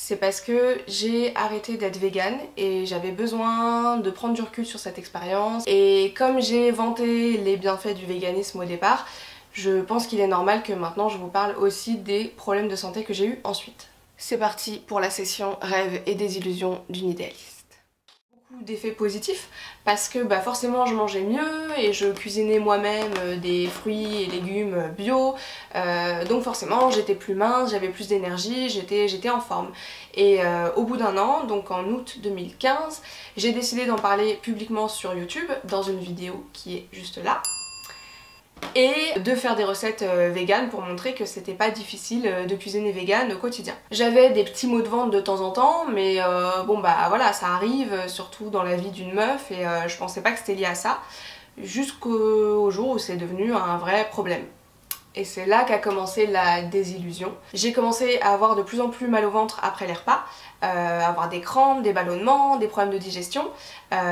c'est parce que j'ai arrêté d'être végane et j'avais besoin de prendre du recul sur cette expérience. Et comme j'ai vanté les bienfaits du véganisme au départ, je pense qu'il est normal que maintenant je vous parle aussi des problèmes de santé que j'ai eu ensuite. C'est parti pour la session rêve et désillusion d'une idéaliste. Beaucoup d'effets positifs parce que forcément je mangeais mieux et je cuisinais moi-même des fruits et légumes bio, donc forcément j'étais plus mince, j'avais plus d'énergie, j'étais en forme. Et au bout d'un an, donc en août 2015, j'ai décidé d'en parler publiquement sur YouTube dans une vidéo qui est juste là. Et de faire des recettes véganes pour montrer que c'était pas difficile de cuisiner vegan au quotidien. J'avais des petits maux de ventre de temps en temps, mais bon voilà, ça arrive, surtout dans la vie d'une meuf, et je pensais pas que c'était lié à ça, jusqu'au jour où c'est devenu un vrai problème. Et c'est là qu'a commencé la désillusion. J'ai commencé à avoir de plus en plus mal au ventre après les repas, avoir des crampes, des ballonnements, des problèmes de digestion.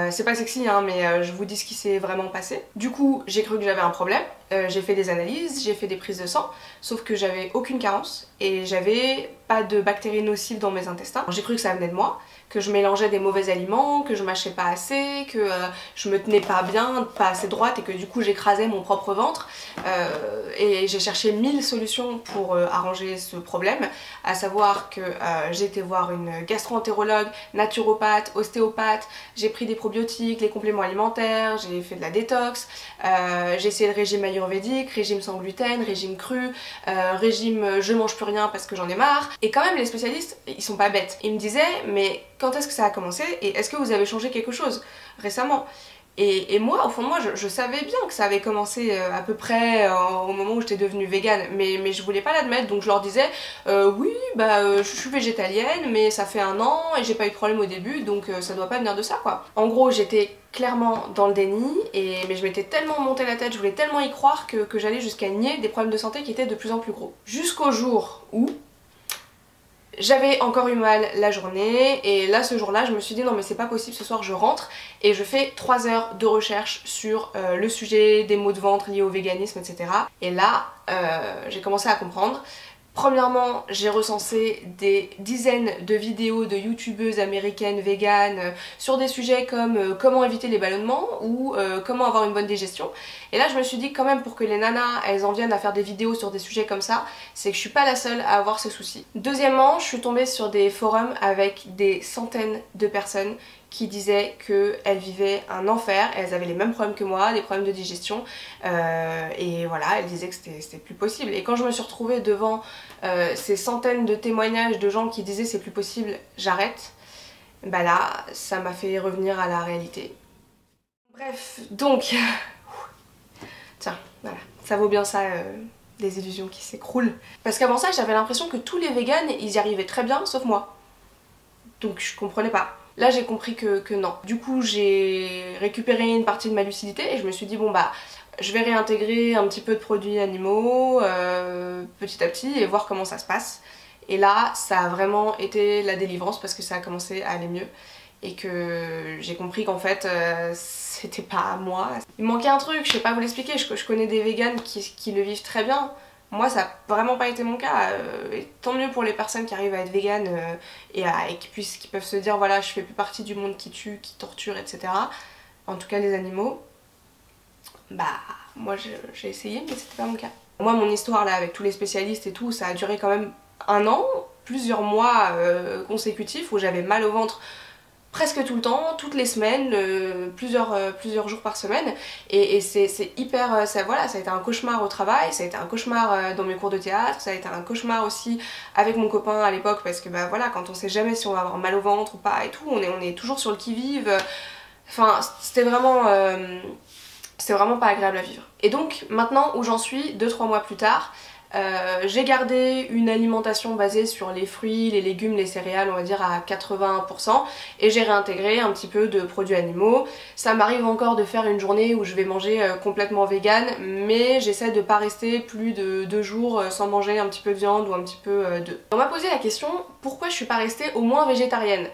C'est pas sexy hein, mais je vous dis ce qui s'est vraiment passé. Du coup, j'ai cru que j'avais un problème, j'ai fait des analyses, j'ai fait des prises de sang, sauf que j'avais aucune carence et j'avais pas de bactéries nocives dans mes intestins. J'ai cru que ça venait de moi, que je mélangeais des mauvais aliments, que je mâchais pas assez, que je me tenais pas bien, pas assez droite et que du coup j'écrasais mon propre ventre. Et j'ai cherché 1000 solutions pour arranger ce problème, à savoir que j'ai été voir une gastro-entérologue, naturopathe, ostéopathe, j'ai pris des probiotiques, les compléments alimentaires, j'ai fait de la détox, j'ai essayé le régime ayurvédique, régime sans gluten, régime cru, régime je mange plus rien parce que j'en ai marre. Et quand même les spécialistes, ils sont pas bêtes. Ils me disaient mais quand est-ce que ça a commencé et est-ce que vous avez changé quelque chose récemment? Et moi, au fond de moi, je savais bien que ça avait commencé à peu près au moment où j'étais devenue végane, mais je voulais pas l'admettre, donc je leur disais oui, je suis végétalienne, mais ça fait 1 an et j'ai pas eu de problème au début, donc ça doit pas venir de ça quoi. En gros, j'étais clairement dans le déni, mais je m'étais tellement monté la tête, je voulais tellement y croire que j'allais jusqu'à nier des problèmes de santé qui étaient de plus en plus gros. Jusqu'au jour où j'avais encore eu mal la journée et là ce jour-là je me suis dit non mais c'est pas possible, ce soir je rentre et je fais 3 heures de recherche sur le sujet des maux de ventre liés au véganisme etc. Et là j'ai commencé à comprendre. Premièrement, j'ai recensé des dizaines de vidéos de youtubeuses américaines véganes sur des sujets comme comment éviter les ballonnements ou comment avoir une bonne digestion. Et là je me suis dit quand même pour que les nanas elles en viennent à faire des vidéos sur des sujets comme ça, c'est que je suis pas la seule à avoir ce souci. Deuxièmement, je suis tombée sur des forums avec des centaines de personnes qui disaient qu'elles vivaient un enfer, elles avaient les mêmes problèmes que moi, des problèmes de digestion, et voilà, elles disaient que c'était plus possible. Et quand je me suis retrouvée devant ces centaines de témoignages de gens qui disaient c'est plus possible, j'arrête, là, ça m'a fait revenir à la réalité. Bref, donc, tiens, voilà, ça vaut bien ça, des illusions qui s'écroulent. Parce qu'avant ça, j'avais l'impression que tous les véganes, ils y arrivaient très bien, sauf moi. Donc je comprenais pas. Là j'ai compris que non. Du coup j'ai récupéré une partie de ma lucidité et je me suis dit bon je vais réintégrer un petit peu de produits animaux petit à petit et voir comment ça se passe. Et là ça a vraiment été la délivrance parce que ça a commencé à aller mieux et que j'ai compris qu'en fait c'était pas à moi. Il me manquait un truc, je sais pas vous l'expliquer, je connais des véganes qui le vivent très bien. Moi ça n'a vraiment pas été mon cas, et tant mieux pour les personnes qui arrivent à être véganes et qui peuvent se dire voilà je fais plus partie du monde qui tue, qui torture etc. En tout cas les animaux, moi j'ai essayé mais c'était pas mon cas. Moi mon histoire là avec tous les spécialistes et tout ça a duré quand même 1 an, plusieurs mois consécutifs où j'avais mal au ventre presque tout le temps, toutes les semaines, plusieurs jours par semaine et c'est hyper, ça a été un cauchemar au travail, ça a été un cauchemar dans mes cours de théâtre, ça a été un cauchemar aussi avec mon copain à l'époque parce que voilà quand on sait jamais si on va avoir mal au ventre ou pas et tout, on est toujours sur le qui-vive, enfin c'était vraiment pas agréable à vivre. Et donc maintenant où j'en suis, 2-3 mois plus tard, j'ai gardé une alimentation basée sur les fruits, les légumes, les céréales on va dire à 81% et j'ai réintégré un petit peu de produits animaux. Ça m'arrive encore de faire une journée où je vais manger complètement vegan mais j'essaie de pas rester plus de 2 jours sans manger un petit peu de viande ou un petit peu d'œufs. On m'a posé la question pourquoi je suis pas restée au moins végétarienne.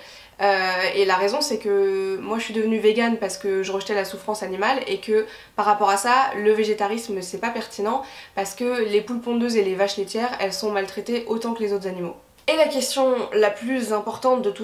Et la raison c'est que moi je suis devenue végane parce que je rejetais la souffrance animale et que par rapport à ça le végétarisme c'est pas pertinent parce que les poules pondeuses et les vaches laitières elles sont maltraitées autant que les autres animaux. Et la question la plus importante de tout ça,